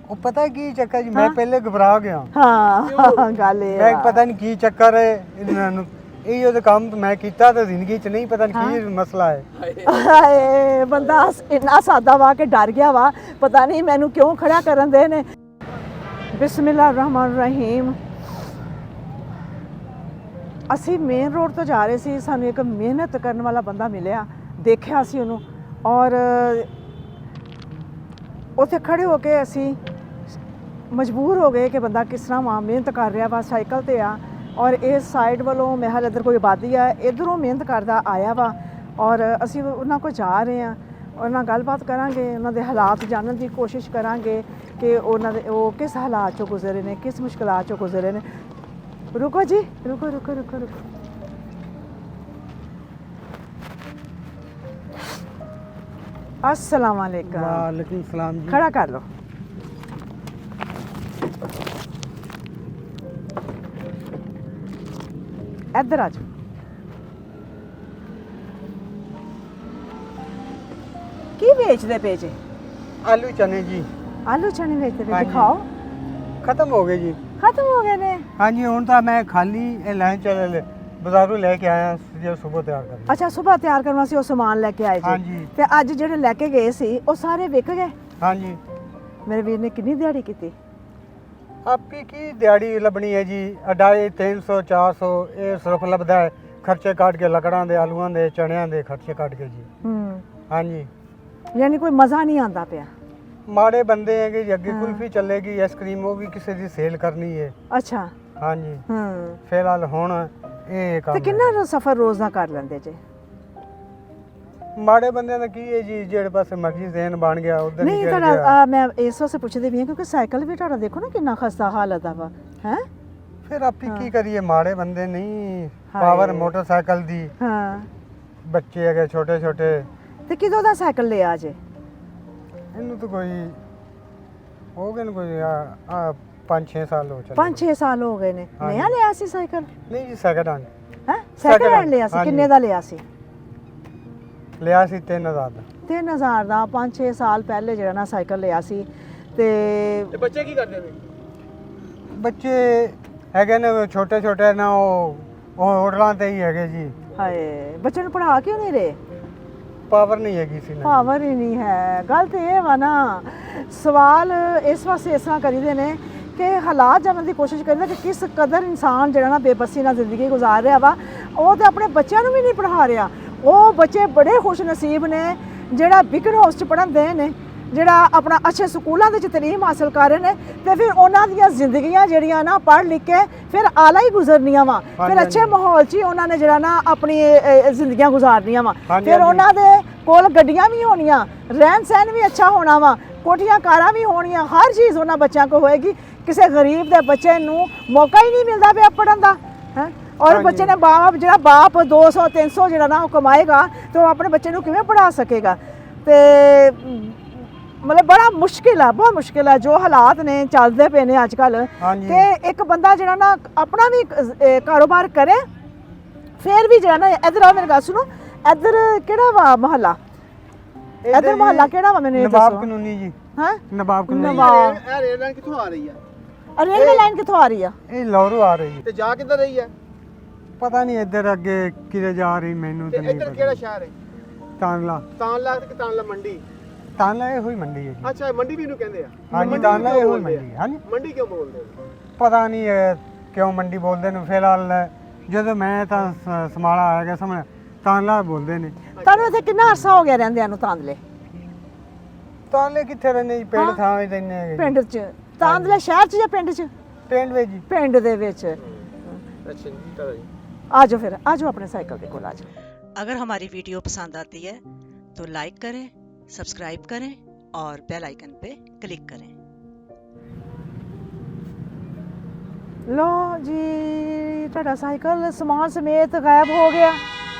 ਉਹ ਪਤਾ ਕੀ ਚੱਕਰ ਜੀ ਮੈਂ ਪਹਿਲੇ ਘਬਰਾ ਗਿਆ ਹਾਂ ਗੱਲ ਇਹ ਮੈਂ ਪਤਾ ਨਹੀਂ ਕੀ ਚੱਕਰ ਹੈ ਇਹਨਾਂ ਨੂੰ ਇਹ ਉਹਦੇ ਕੰਮ ਮੈਂ ਕੀਤਾ ਤਾਂ ਜ਼ਿੰਦਗੀ 'ਚ ਨਹੀਂ ਪਤਾ ਨਹੀਂ ਕੀ ਮਸਲਾ ਹੈ ਹਾਏ ਬੰਦਾ ਇੰਨਾ ਸਾਦਾ ਵਾ ਕਿ ਡਰ ਗਿਆ ਵਾ ਪਤਾ ਨਹੀਂ ਮੈਨੂੰ ਕਿਉਂ ਖੜਾ ਕਰਨ ਦੇ ਨੇ ਬਿਸਮਿਲ੍ਲਾ ਰਹਿਮਾਨ ਰਹੀਮ ਅਸੀਂ ਮੇਨ ਰੋਡ ਤੋਂ ਜਾ ਰਹੇ ਸੀ ਸਾਨੂੰ ਇੱਕ ਮਿਹਨਤ ਕਰਨ ਵਾਲਾ ਬੰਦਾ ਮਿਲਿਆ ਦੇਖਿਆ ਸੀ ਉਹਨੂੰ ਔਰ ਉੱਥੇ ਖੜੇ ਹੋ ਕੇ ਅਸੀਂ ਮਜਬੂਰ ਹੋ ਗਏ ਕਿ ਬੰਦਾ ਕਿਸ ਤਰ੍ਹਾਂ ਮਿਹਨਤ ਕਰ ਰਿਹਾ ਵਾ ਸਾਈਕਲ ਤੇ ਆ ਔਰ ਇਸ ਸਾਈਡ ਵੱਲੋਂ ਮੈਂ ਹਾਲ ਇੱਧਰ ਕੋਈ ਆਬਾਦੀ ਆ ਇੱਧਰੋਂ ਮਿਹਨਤ ਕਰਦਾ ਆਇਆ ਵਾ ਔਰ ਅਸੀਂ ਉਹਨਾਂ ਕੋਲ ਜਾ ਰਹੇ ਹਾਂ ਉਹਨਾਂ ਨਾਲ ਗੱਲਬਾਤ ਕਰਾਂਗੇ ਉਹਨਾਂ ਦੇ ਹਾਲਾਤ ਜਾਣਨ ਦੀ ਕੋਸ਼ਿਸ਼ ਕਰਾਂਗੇ ਕਿ ਉਹਨਾਂ ਦੇ ਉਹ ਕਿਸ ਹਾਲਾਤ 'ਚੋਂ ਗੁਜ਼ਰੇ ਨੇ ਕਿਸ ਮੁਸ਼ਕਲਾਂ 'ਚੋਂ ਗੁਜ਼ਰੇ ਨੇ रुको जी रुको रुको रुको रुको अस्सलाम वालेकुम वालेकुम सलाम जी खड़ा कर लो इधर आ जाओ की बेचते पे जे आलू चने जी आलू चने बेचते पे दिखाओ खत्म हो गए जी खत्म हो गए ने हाँ जी हूँ तो मैं खाली लाइन चले बाजारों लेके आया जो सुबह तैयार कर अच्छा सुबह तैयार करना सी ਉਹ ਸਮਾਨ ਲੈ ਕੇ ਆਏ हाँ ਜੀ जी ਤੇ ਅੱਜ ਜਿਹੜੇ ਲੈ ਕੇ ਗਏ ਸੀ ਉਹ ਸਾਰੇ ਵਿਕ ਗਏ हाँ जी ਮੇਰੇ ਵੀਰ ਨੇ ਕਿੰਨੀ ਦਿਹਾੜੀ ਕੀਤੀ आपकी की दिहाड़ी लबनी है जी 250 300 400 ये सिर्फ लभदा है खर्चे काट के लकड़ां दे आलूआं दे चणियां दे खर्चे काट के जी हाँ जी ਯਾਨੀ ਕੋਈ ਮਜ਼ਾ ਨਹੀਂ ਆਂਦਾ ਪਿਆ माड़े बंदे हैं कि अगे कुल्फी चलेगी आइसक्रीम वो भी किसी दी सेल करनी है ਅੱਛਾ हाँ जी ਹੂੰ फिलहाल हुण ये ਤੇ काम ਕਿੰਨਾ ਸਫ਼ਰ ਰੋਜ਼ ਦਾ ਕਰ ਲੈਂਦੇ ਜੇ ਮਾੜੇ ਬੰਦਿਆਂ ਦਾ ਕੀ ਹੈ ਜੀ ਜਿਹੜੇ ਪਾਸੇ ਮਰਜ਼ੀ ਜ਼ੇਨ ਬਣ ਗਿਆ ਉਧਰ ਨਹੀਂ ਨਿਕਲ ਤੁਹਾਡਾ ਗਿਆ ਮੈਂ ਇਸ ਵਾਸਤੇ ਪੁੱਛਦੀ ਵੀ ਹਾਂ ਕਿਉਂਕਿ ਸਾਈਕਲ ਵੀ ਤੁਹਾਡਾ ਦੇਖੋ ਨਾ ਕਿੰਨਾ ਖਸਤਾ ਹਾਲਤ ਦਾ ਵਾ ਹੈ ਫਿਰ ਆਪੀ ਕੀ ਕਰੀਏ ਮਾੜੇ ਬੰਦੇ ਨਹੀਂ ਪਾਵਰ ਮੋਟਰਸਾਈਕਲ ਦੀ ਹਾਂ ਬੱਚੇ ਹੈਗੇ ਛੋਟੇ ਛੋਟੇ ਤੇ ਕਿਦੋਂ ਦਾ ਸਾਈਕਲ ਲਿਆ ਜੇ ਇਹਨੂੰ ਤਾਂ ਕੋਈ ਹੋ ਗਏ ਨੇ ਕੋਈ 5-6 ਸਾਲ ਹੋ ਚਲੇ 5-6 ਸਾਲ ਹੋ ਗਏ ਨੇ ਨया ਲਿਆ ਸੀ ਸਾਈਕਲ ਨਹੀਂ ਜੀ ਸੈਕਿੰਡ ਹੈਂਡ ਹੈ ਸੈਕਿੰਡ ਹੈਂਡ ਲਿਆ ਸੀ ਕਿੰਨੇ ਦਾ ਲਿਆ ਸੀ ਲਿਆ ਸੀ 3000 ਦਾ 3000 ਦਾ 5-6 ਸਾਲ ਪਹਿਲੇ ਜਿਹੜਾ ਨਾ ਸਾਈਕਲ ਲਿਆ ਸੀ ਤੇ ਬੱਚੇ ਕੀ ਕਰਦੇ ਨੇ ਬੱਚੇ ਹੈਗੇ ਨੇ ਛੋਟੇ ਛੋਟੇ ਨਾ ਉਹ ਹੋਟਲਾਂ ਤੇ ਹੀ ਹੈਗੇ ਜੀ ਹਾਏ ਬੱਚੇ ਨੂੰ ਪੜ੍ਹਾ ਕਿਉਂ ਨਹੀਂ ਰਹੇ ਪਾਵਰ ਨਹੀਂ ਹੈਗੀ ਸੀ ਨਾ ਪਾਵਰ ਹੀ ਨਹੀਂ ਹੈ ਗੱਲ ਤੇ ਇਹ ਵਾ ਨਾ ਸਵਾਲ ਇਸ ਵਾਸਤੇ ਇਸ ਤਰ੍ਹਾਂ ਕਰੀਦੇ ਨੇ ਕਿ ਹਾਲਾਤ ਜਾਣਨ ਦੀ ਕੋਸ਼ਿਸ਼ ਕਰੀਦਾ ਕਿ ਕਿਸ ਕਦਰ ਇਨਸਾਨ ਜਿਹੜਾ ਨਾ ਬੇਬਸੀ ਨਾਲ ਜ਼ਿੰਦਗੀ ਗੁਜ਼ਾਰ ਰਿਹਾ ਵਾ ਉਹ ਤੇ ਆਪਣੇ ਬੱਚਿਆਂ ਨੂੰ ਵੀ ਨਹੀਂ ਪੜ੍ਹਾ ਰਿਹਾ ਉਹ ਬੱਚੇ ਬੜੇ ਖੁਸ਼ ਨਸੀਬ ਨੇ ਜਿਹੜਾ ਬਿਕਨ ਹਾਊਸ 'ਚ ਪੜ੍ਹਦੇ ਨੇ ਜਿਹੜਾ ਆਪਣਾ ਅੱਛੇ ਸਕੂਲਾਂ ਦੇ ਵਿੱਚ ਤਾਲੀਮ ਹਾਸਲ ਕਰ ਰਹੇ ਨੇ ਤੇ ਫਿਰ ਉਹਨਾਂ ਦੀਆਂ ਜ਼ਿੰਦਗੀਆਂ ਜਿਹੜੀਆਂ ਨਾ ਪੜ੍ਹ ਲਿਖ ਕੇ ਫਿਰ ਆਲਾ ਹੀ ਗੁਜ਼ਰਨੀਆਂ ਵਾ ਫਿਰ ਅੱਛੇ ਮਾਹੌਲ 'ਚ ਹੀ ਉਹਨਾਂ ਨੇ ਜਿਹੜਾ ਨਾ ਆਪਣੀ ਜ਼ਿੰਦਗੀਆਂ ਗੁਜ਼ਾਰਨੀਆਂ ਵਾ ਫਿਰ ਉਹਨਾਂ ਦੇ ਕੋਲ ਗੱਡੀਆਂ ਵੀ ਹੋਣੀਆਂ ਰਹਿਣ ਸਹਿਣ ਵੀ ਅੱਛਾ ਹੋਣਾ ਵਾ ਕੋਠੀਆਂ ਕਾਰਾਂ ਵੀ ਹੋਣੀਆਂ ਹਰ ਚੀਜ਼ ਉਹਨਾਂ ਬੱਚਿਆਂ ਕੋਲ ਹੋਏਗੀ ਕਿਸੇ ਗਰੀਬ ਦੇ ਬੱਚੇ ਨੂੰ ਮੌਕਾ ਹੀ ਨਹੀਂ ਮਿਲਦਾ ਪਿਆ ਪੜ੍ਹਨ ਦਾ ਹੈ ਔਰ ਬੱਚੇ ਨੇ ਜਿਹੜਾ ਬਾਪ 200 300 ਜਿਹੜਾ ਨਾ ਉਹ ਕਮਾਏਗਾ ਤੇ ਉਹ ਆਪਣੇ ਬੱਚੇ ਨੂੰ ਕਿਵੇਂ ਪੜ੍ਹਾ ਸਕੇਗਾ ਤੇ ਮਤਲਬ ਬੜਾ ਮੁਸ਼ਕਿਲ ਆ ਬਹੁਤ ਮੁਸ਼ਕਿਲ ਆ ਜੋ ਹਾਲਾਤ ਨੇ ਚੱਲਦੇ ਪਏ ਨੇ ਅੱਜ ਕੱਲ ਤੇ ਇੱਕ ਬੰਦਾ ਜਿਹੜਾ ਨਾ ਆਪਣਾ ਵੀ ਕਾਰੋਬਾਰ ਕਰੇ ਫਿਰ ਵੀ ਜਿਹੜਾ ਨਾ ਇੱਧਰ ਆ ਮੇਰੀ ਗੱਲ ਸੁਣੋ ਇੱਧਰ ਕਿਹੜਾ ਵਾ ਮੁਹੱਲਾ ਇੱਧਰ ਮੁਹੱਲਾ ਕਿਹੜਾ ਵਾ ਮੈਨੂੰ ਇਹ ਦੱਸੋ ਨਵਾਬ ਕਾਨੂੰਨੀ ਜੀ ਹਾਂ ਨਵਾਬ ਕਾਨੂੰਨੀ ਇਹ ਰੇਲ ਲਾਈਨ ਕਿੱਥੋਂ ਆ ਰਹੀ ਆ ਰੇਲਵੇ ਲਾਈਨ ਕਿੱਥੋਂ ਆ ਰਹੀ ਆ ਇਹ ਲੌਰੂ ਆ ਰਹੀ ਹੈ ਤੇ ਜਾ ਕਿੱਧਰ ਰਹੀ ਆ ਪਤਾ ਨਹੀਂ ਇੱਧਰ ਅੱਗੇ ਕਿਤੇ ਜਾ ਰਹੀ ਮੈਨੂੰ ਤੇ ਤਾਂ ਨਹੀਂ ਇੱਧਰ ਪਤਾ ਕਿਹੜਾ ਸ਼ਹਿਰ ਹੈ ਤਾਨਲਾ ਤਾਨਲਾ ਤੇ ਤਾਨਲਾ ਮੰਡੀ ਤਾਨਲਾ ਇਹੋ ਹੀ ਮੰਡੀ ਹੈ ਜੀ ਅੱਛਾ ਮੰਡੀ ਵੀ ਇਹਨੂੰ ਕਹਿੰਦੇ ਆ ਹਾਂਜੀ ਤਾਨਲਾ ਇਹੋ ਹੀ ਮੰਡੀ ਹੈ ਹਾਂਜੀ ਮੰਡੀ ਕਿਉਂ ਬੋਲਦੇ ਪਤਾ ਨਹੀਂ ਕਿਉਂ ਮੰਡੀ ਬੋਲਦੇ ਨੇ ਫਿਲਹਾਲ ਜਦੋਂ ਮੈਂ ਤਾਂ ਸਮਾਲਾ ਆਇਆ ਗਿਆ ਸਾਹਮਣੇ ਤਾਨਲਾ ਬੋਲਦੇ ਨੇ ਤੁਹਾਨੂੰ ਇੱਥੇ ਕਿੰਨਾ ਅਰਸਾ ਹੋ ਗਿਆ ਰਹਿੰਦਿਆਂ ਨੂੰ ਤਾਂਦਲੇ ਤਾਨਲੇ ਕਿੱਥੇ ਰਹਿੰਦੇ ਜੀ ਪਿੰਡ ਥਾਂ ਵਿੱਚ ਰਹਿੰਦੇ ਹੈਗੇ ਪਿੰਡ 'ਚ ਤਾਂਦਲੇ ਸ਼ਹਿਰ 'ਚ ਜਾਂ ਪਿੰਡ 'ਚ ਪਿੰਡ ਵਿੱਚ ਜੀ ਪਿੰਡ ਦੇ ਵਿੱਚ ਅੱਛਾ ਜੀ ਚਲੋ ਜੀ आ जाओ फिर आ जाओ अपने साइकिल के कोल आ जाओ अगर हमारी वीडियो पसंद आती है तो लाइक करें, सब्सक्राइब करें और बेल आइकन पे क्लिक करें। लो जी ਤੁਹਾਡਾ ਸਾਈਕਲ ਸਮਾਨ ਸਮੇਤ ਗਾਇਬ ਹੋ ਗਿਆ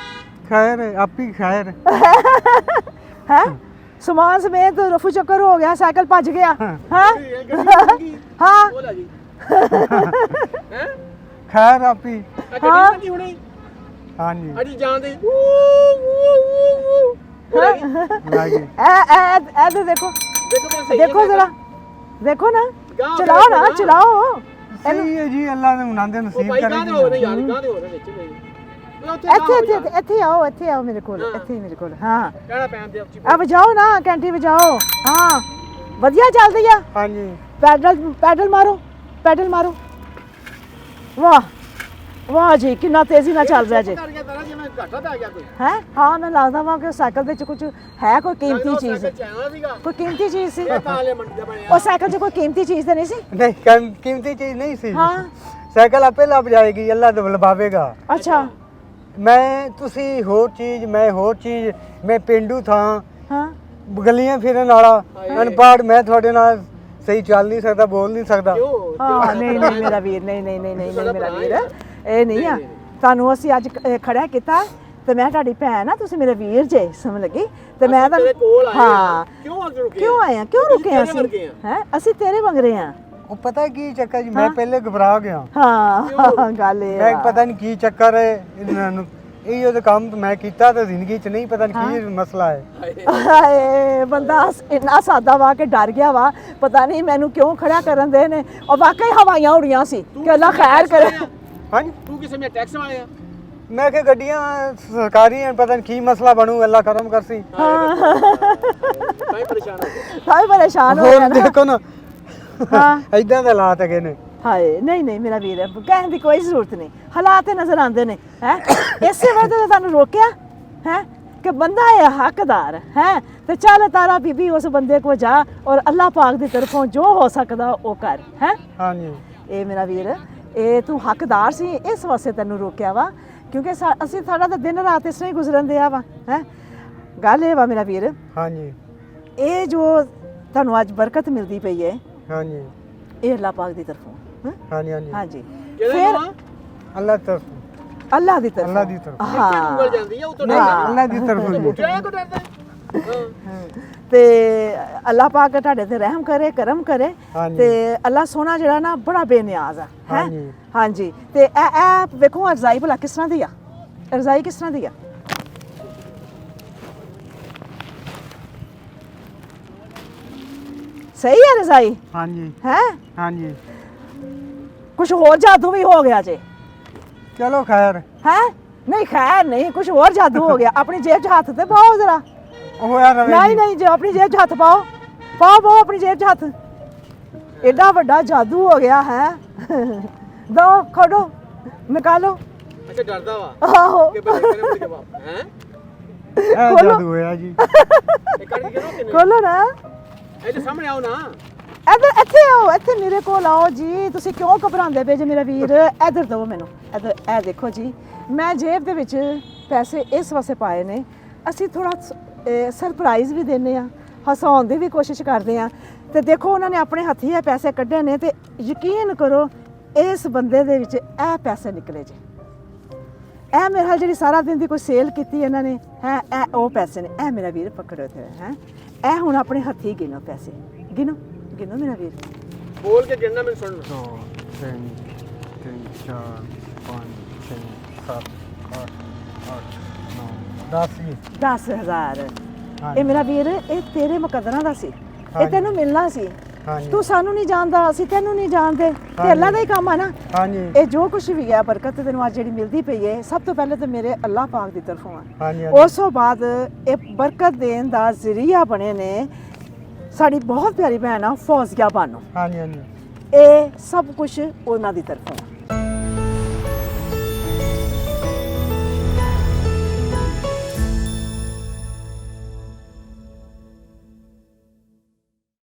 ਖੈਰ ਆਪੀ ਖੈਰ ਹੈ ਸਮਾਨ ਸਮੇਤ ਰਫੂ ਚੱਕਰ ਹੋ ਗਿਆ ਸਾਈਕਲ ਭੱਜ ਗਿਆ ਹਾਂ ਹਾਂ ਬੋਲਾ ਜੀ ਹੈ ਖੈਰ ਆਪੀ ਗੱਡੀ ਲੱਗੀ ਹੁਣੇ ਹਾਂਜੀ ਅੜੀ ਜਾਂਦੇ ਲੱਗੀ ਐ ਦੇਖੋ ਦੇਖੋ ਦੇਖੋ ਜ਼ਰਾ ਦੇਖੋ ਨਾ ਗਾਂਹ ਚਲਾਓ ਨਾ ਦੇਖੋ ਨਾ। ਚਲਾਓ ਸਹੀ ਹੈ ਜੀ, ਅੱਲਾ ਨੇ ਉਹਨਾਂ ਦੇ ਉਹ ਨਸੀਬ ਭਾਈ ਕਰੇ ਗਾਂ ਦੇ ਹੋ ਰਹੇ ਜੀ। ਯਾਰ, ਗਾਂ ਦੇ ਹੋ ਰਹੇ ਵਿੱਚ ਨਹੀਂ ਉਹ ਉੱਥੇ ਇੱਥੇ ਇੱਥੇ ਆਓ ਮੇਰੇ ਕੋਲ, ਹਾਂ। ਇੱਥੇ ਹੀ ਮੇਰੇ ਕੋਲ। ਹਾਂ ਕਹਿਣਾ ਪੈਣ ਦੇ ਉੱਚੀ ਆ ਵਜਾਓ ਨਾ ਘੰਟੀ ਵਜਾਓ। ਹਾਂ ਵਧੀਆ ਚੱਲਦੀ ਆ। ਹਾਂਜੀ ਪੈਡਲ ਮਾਰੋ। ਵਾਹ ਵਾਹ ਜੀ, ਕਿੰਨਾ ਤੇਜ਼ੀ ਨਾਲ ਚੱਲ ਰਿਹਾ ਜੀ। ਕਰ ਗਿਆ ਤਰਾ ਜਿਵੇਂ ਘਾਟਾ ਪੈ ਗਿਆ ਕੋਈ ਹੈ ਹਾਂ ਮੈਨੂੰ ਲੱਗਦਾ ਵਾ ਕਿ ਸਾਈਕਲ ਦੇ ਚ ਕੁਝ ਹੈ, ਕੋਈ ਕੀਮਤੀ ਚੀਜ਼, ਚਾਹਣਾ ਸੀਗਾ ਕੋਈ ਕੀਮਤੀ ਚੀਜ਼ ਸੀ। ਇਹ ਤਾਂ ਹਲੇ ਮੰਡੀ ਦਾ ਬਣਿਆ ਉਹ ਸਾਈਕਲ 'ਚ ਕੋਈ ਕੀਮਤੀ ਚੀਜ਼ ਤਾਂ ਨਹੀਂ ਸੀ। ਨਹੀਂ ਕੀਮਤੀ ਚੀਜ਼ ਨਹੀਂ ਸੀ। ਹਾਂ ਸਾਈਕਲ ਆਪੇ ਲੱਭ ਜਾਏਗੀ, ਅੱਲਾ ਦਬਲਵਾਵੇਗਾ। ਅੱਛਾ ਮੈਂ ਤੁਸੀਂ ਹੋਰ ਚੀਜ਼, ਮੈਂ ਹੋਰ ਚੀਜ਼, ਮੈਂ ਪਿੰਡੂ ਥਾਂ, ਹਾਂ ਗਲੀਆਂ ਫਿਰਨ ਵਾਲਾ ਅਨਪੜ੍ਹ, ਮੈਂ ਤੁਹਾਡੇ ਨਾਲ ਸਹੀ ਚੱਲ ਨਹੀਂ ਸਕਦਾ, ਬੋਲ ਨਹੀਂ ਸਕਦਾ। ਕਿਉਂ ਹਾਂ ਨਹੀਂ ਮੇਰਾ ਵੀਰ, ਨਹੀਂ ਮੇਰਾ ਵੀਰ, ਇਹ ਨਹੀਂ ਆ। ਤੁਹਾਨੂੰ ਅਸੀਂ ਅੱਜ ਖੜਾ ਕੀਤਾ ਤੇ ਮੈਂ ਤੁਹਾਡੀ ਭੈਣ ਆ, ਤੁਸੀਂ ਮੇਰੇ ਵੀਰ ਜੇ ਸਮਝ ਲੱਗੀ। ਤੇ ਮੈਂ ਤੇਰੇ ਕੋਲ ਆਏ ਹਾਂ ਕਿਉਂ ਅੱਗੇ ਰੁਕੇ ਕਿਉਂ ਆਏ ਆ, ਕਿਉਂ ਰੁਕੇ ਤੇਰੇ ਅਸੀਂ? ਵਰਗੇ ਆ। ਹੈ ਅਸੀਂ ਤੇਰੇ ਮੰਗਰੇ ਆ। ਉਹ ਪਤਾ ਕੀ ਚੱਕਰ ਜੀ, ਮੈਂ ਪਹਿਲੇ ਘਬਰਾ ਗਿਆ। ਹਾਂ ਗੱਲ ਇਹ ਮੈਂ ਆ। ਪਤਾ ਨਹੀਂ ਕੀ ਚੱਕਰ ਹੈ ਇਹਨਾਂ ਨੂੰ, ਇਹ ਉਹਦਾ ਕੰਮ ਮੈਂ ਕੀਤਾ ਤਾਂ ਜ਼ਿੰਦਗੀ 'ਚ ਨਹੀਂ ਪਤਾ ਨਹੀਂ ਕੀ ਮਸਲਾ ਹੈ। ਹਾਏ ਬੰਦਾ ਇੰਨਾ ਸਾਦਾ ਵਾ ਕਿ ਡਰ ਗਿਆ ਵਾ, ਪਤਾ ਨਹੀਂ ਮੈਨੂੰ ਕਿਉਂ ਖੜਾ ਕਰਨ ਦੇ ਨੇ। ਉਹ ਵਾਕਈ ਹਵਾਈਆਂ ਉੜੀਆਂ ਸੀ ਕਿ ਅੱਲਾ ਖੈਰ ਕਰੇ। ਹਾਂਜੀ ਤੂੰ ਕਿਸੇ ਮੇ ਟੈਕਸ ਵਾਲੇ ਆ ਮੈਂ ਕਿ ਗੱਡੀਆਂ ਸਰਕਾਰੀ ਹਨ, ਪਤਾ ਨਹੀਂ ਕੀ ਮਸਲਾ ਬਣੂ, ਅੱਲਾ ਕਰਮ ਕਰਸੀ। ਮੈਂ ਪਰੇਸ਼ਾਨ ਹੋ ਗਿਆ ਸਾਰੇ ਪਰੇਸ਼ਾਨ ਹੋ ਹੋਰ ਗਏ ਨਾ। ਦੇਖੋ ਨਾ, ਹਾਂ ਐਦਾਂ ਦੇ ਹਾਲਾਤ ਹੈਗੇ ਨੇ। ਹਾਏ ਨਹੀਂ ਮੇਰਾ ਵੀਰ, ਕਹਿਣ ਦੀ ਕੋਈ ਜ਼ਰੂਰਤ ਨਹੀਂ, ਹਾਲਾਤ ਤੇ ਨਜ਼ਰ ਆਉਂਦੇ ਨੇ। ਹੈ ਇਸੇ ਵਜ੍ਹਾ ਤੋਂ ਤੁਹਾਨੂੰ ਰੋਕਿਆ ਹੈ ਕਿ ਬੰਦਾ ਹੈ ਹੱਕਦਾਰ ਹੈ। ਤੇ ਚੱਲ ਤਾਰਾ ਬੀਬੀ ਉਸ ਬੰਦੇ ਕੋ ਜਾ ਔਰ ਅੱਲਾਹ ਪਾਕ ਦੀ ਤਰਫੋਂ ਜੋ ਹੋ ਸਕਦਾ ਉਹ ਕਰ। ਹੈ ਹਾਂਜੀ ਇਹ ਮੇਰਾ ਵੀਰ, ਇਹ ਤੂੰ ਹੱਕਦਾਰ ਸੀ, ਇਸ ਵਾਸਤੇ ਤੈਨੂੰ ਰੋਕਿਆ ਵਾ, ਕਿਉਂਕਿ ਅਸੀਂ ਸਾਡਾ ਤਾਂ ਦਿਨ ਰਾਤ ਇਸ ਤਰ੍ਹਾਂ ਹੀ ਗੁਜ਼ਰਨ ਦਿਆ ਵਾ। ਹੈ ਗੱਲ ਇਹ ਵਾ ਮੇਰਾ ਵੀਰ, ਹਾਂਜੀ ਇਹ ਜੋ ਤੁਹਾਨੂੰ ਅੱਜ ਬਰਕਤ ਮਿਲਦੀ ਪਈ ਹੈ, ਹਾਂਜੀ ਇਹ ਅੱਲਾਹ ਪਾਕ ਦੀ ਤਰਫੋਂ। ਹਾਂਜੀ ਹਾਂਜੀ ਹਾਂਜੀ ਕਿਹਦੇ ਫਿਰ ਨਾਲ ਅੱਲਾ ਤਰਫ, ਅੱਲਾਹ ਦੀ ਤਰਫੋਂ। ਅੱਲਾ ਦੀ ਤਰਫ, ਹਾਂ ਉਂਗਲ ਜਾਂਦੀ ਆ ਉਹ ਤੋਂ ਨਹੀਂ ਡਰਦਾ ਅੱਲਾ ਦੀ ਤਰਫ ਜੀ। ਕਿਹੜਾ ਕੋ ਡਰਦਾ ਤੇ ਅੱਲਾਹ ਪਾਕ ਤੁਹਾਡੇ ਤੇ ਰਹਿਮ ਕਰੇ, ਕਰਮ ਕਰੇ। ਹਾਂਜੀ। ਤੇ ਅੱਲਾਹ ਸੋਹਣਾ ਜਿਹੜਾ ਨਾ ਬੜਾ ਬੇਨਿਆਜ਼ ਆ ਹੈ। ਹਾਂਜੀ। ਹਾਂਜੀ ਤੇ ਇਹ ਵੇਖੋ ਰਜ਼ਾਈ ਭਲਾ ਕਿਸ ਤਰ੍ਹਾਂ ਦੀ ਆ, ਰਜ਼ਾਈ ਕਿਸ ਤਰ੍ਹਾਂ ਦੀ ਆ। ਸਹੀ ਹੈ ਰਜ਼ਾਈ ਹਾਂਜੀ ਹੈ। ਹਾਂਜੀ ਕੁਝ ਹੋਰ ਜਾਦੂ ਵੀ ਹੋ ਗਿਆ ਜੇ। ਚਲੋ ਖੈਰ, ਹੈ ਨਹੀਂ ਖੈਰ ਨਹੀਂ, ਕੁਝ ਹੋਰ ਜਾਦੂ ਹੋ ਗਿਆ। ਆਪਣੀ ਜੇਬ 'ਚ ਹੱਥ ਤੇ ਪਾਓ ਜ਼ਰਾ। ਹੋਇਆ ਰਵੇ ਨਹੀਂ ਜੇ ਆਪਣੀ ਜੇਬ 'ਚ ਹੱਥ ਪਾਓ ਆਪਣੀ ਜੇਬ 'ਚ ਹੱਥ। ਐਡਾ ਵੱਡਾ ਜਾਦੂ ਹੋ ਗਿਆ ਹੈ। ਦੋ ਖੋਡੋ ਨਿਕਾਲੋ। ਅੱਛਾ ਡਰਦਾ ਵਾ ਆਹੋ ਕਿ ਬਲੇ ਕਰੇ ਮੁੜ ਜਵਾਬ ਹੈ ਇਹ ਜਾਦੂ ਹੋਇਆ ਜੀ। ਇਹ ਕਰ ਕੇ ਕਿਨੇ ਖੋਲੋ ਨਾ। ਇਹਦੇ ਸਾਹਮਣੇ ਆਓ ਨਾ ਇੱਥੇ ਆਓ, ਇੱਥੇ ਮੇਰੇ ਕੋਲ ਆਓ ਜੀ। ਤੁਸੀਂ ਕਿਉਂ ਘਬਰਾਉਂਦੇ ਪਏ ਜੇ ਮੇਰਾ ਵੀਰ? ਇੱਧਰ ਦਿਓ ਮੈਨੂੰ, ਇੱਧਰ ਇਹ ਦੇਖੋ ਜੀ, ਮੈਂ ਜੇਬ ਦੇ ਵਿੱਚ ਪੈਸੇ ਇਸ ਵਾਸਤੇ ਪਾਏ ਨੇ। ਅਸੀਂ ਥੋੜਾ ਸਰਪ੍ਰਾਈਜ਼ ਵੀ ਦਿੰਦੇ ਆ, ਹਸਾਉਣ ਦੀ ਵੀ ਕੋਸ਼ਿਸ਼ ਕਰਦੇ ਆ। ਤੇ ਦੇਖੋ ਉਹਨਾਂ ਨੇ ਆਪਣੇ ਹੱਥੀਂ ਇਹ ਪੈਸੇ ਕੱਢੇ ਨੇ ਤੇ ਯਕੀਨ ਕਰੋ ਇਸ ਬੰਦੇ ਦੇ ਵਿੱਚ ਇਹ ਪੈਸੇ ਨਿਕਲੇ ਜੇ। ਇਹ ਮੇਰੇ ਨਾਲ ਜਿਹੜੀ ਸਾਰਾ ਦਿਨ ਦੀ ਕੋਈ ਸੇਲ ਕੀਤੀ ਇਹਨਾਂ ਨੇ ਹੈ, ਇਹ ਉਹ ਪੈਸੇ ਨੇ। ਇਹ ਮੇਰਾ ਵੀਰ ਪਕੜੋ ਤੇ ਹੈ, ਇਹ ਹੁਣ ਆਪਣੇ ਹੱਥੀਂ ਗਿਣੋ ਪੈਸੇ। ਗਿਣੋ ਮੇਰਾ ਵੀਰ। ਬੋਲ ਕੇ ਗਿਣਨਾ ਮੈਨੂੰ ਸੁਣ 2 3 3 4 5 6 7 8 8 9 10 ਜੀ। 10,000। ਹਾਂਜੀ। ਇਹ ਮੇਰਾ ਵੀਰ, ਇਹ ਤੇਰੇ ਮੁਕੱਦਰਾਂ ਦਾ ਸੀ, ਇਹ ਹਾਂਜੀ। ਤੈਨੂੰ ਮਿਲਣਾ ਸੀ। ਹਾਂਜੀ ਤੂੰ ਸਾਨੂੰ ਨਹੀਂ ਜਾਣਦਾ, ਅਸੀਂ ਤੈਨੂੰ ਨਹੀਂ ਜਾਣਦੇ, ਤੇ ਅੱਲਾ ਦਾ ਹੀ ਕੰਮ ਆ ਨਾ। ਹਾਂਜੀ ਇਹ ਜੋ ਕੁਝ ਵੀ ਹੈ ਬਰਕਤ ਤੈਨੂੰ ਅੱਜ ਜਿਹੜੀ ਮਿਲਦੀ ਪਈ ਹੈ, ਸਭ ਤੋਂ ਪਹਿਲੇ ਤਾਂ ਮੇਰੇ ਅੱਲਾਹ ਪਾਕ ਦੀ ਤਰਫੋਂ ਆ। ਹਾਂਜੀ ਉਸ ਤੋਂ ਬਾਅਦ ਇਹ ਬਰਕਤ ਦੇਣ ਦਾ ਜ਼ਰੀਆ ਬਣੇ ਨੇ ਸਾਡੀ ਬਹੁਤ ਪਿਆਰੀ ਭੈਣ ਆ ਫੌਜ਼ੀਆ ਬਾਨੋ। ਹਾਂਜੀ ਹਾਂਜੀ ਇਹ ਸਭ ਕੁਝ ਉਹਨਾਂ ਦੀ ਤਰਫੋਂ ਆ।